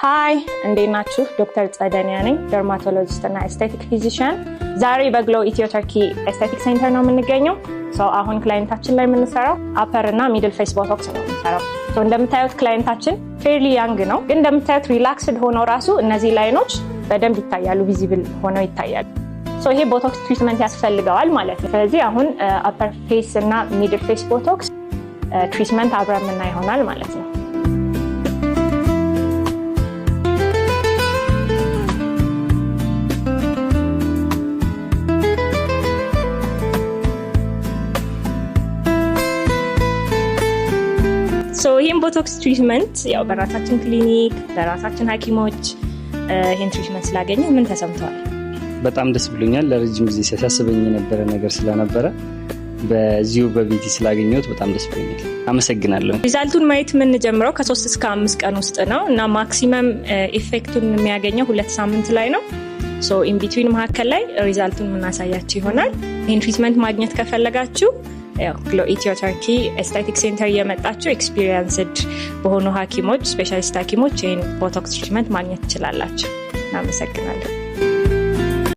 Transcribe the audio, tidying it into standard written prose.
ሃይ እንዴት ናችሁ? ዶክተር ጸደኒያ ነኝ፣ ደርማቶሎጂስት እና ኤስቴቲክ ፊዚሽያን። ዛሬ በግሎው ኢትዮ ተርኪ ኤስቴቲክ ሴንተር ነው የምንገኘው። አሁን ክላይንታችን ላይ የምንሰራው አፐር እና ሚድል ፌስ ቦቶክስ ነው የምንሰራው። እንደምታዩት ክላይንታችን ፌርሊ ያንግ ነው፣ ግን እንደምታዩት ሪላክስድ ሆነው ራሱ እነዚህ ላይኖች በደንብ ይታያሉ፣ ቪዚብል ሆነው ይታያሉ። ይሄ ቦቶክስ ትሪትመንት ያስፈልገዋል ማለት ነው። ስለዚህ አሁን አፐር ፌስ እና ሚድል ፌስ ቦቶክስ ትሪትመንት አብረን የምናይ ይሆናል ማለት ነው። ይህን ቦቶክስ ትሪትመንት ያው በራሳችን ክሊኒክ በራሳችን ሐኪሞች ይህን ትሪትመንት ስላገኘ ምን ተሰምተዋል? በጣም ደስ ብሎኛል። ለረጅም ጊዜ ሲያሳስበኝ የነበረ ነገር ስለነበረ በዚሁ በቤቲ ስላገኘሁት በጣም ደስ ብሎኛል። አመሰግናለሁ። ሪዛልቱን ማየት የምንጀምረው ከ3 እስከ 5 ቀን ውስጥ ነው እና ማክሲመም ኢፌክቱን የሚያገኘው 2 ሳምንት ላይ ነው። ኢንቢትዊን መካከል ላይ ሪዛልቱን የምናሳያችሁ ይሆናል። ይህን ትሪትመንት ማግኘት ከፈለጋችሁ ግሎው ኢትዮ ተርኪ ኤስቴቲክ ሴንተር እየመጣችሁ ኤክስፒሪየንስድ በሆኑ ሐኪሞች ስፔሻሊስት ሐኪሞች ይህን ቦቶክስ ትሪትመንት ማግኘት ትችላላችሁ። እናመሰግናለን።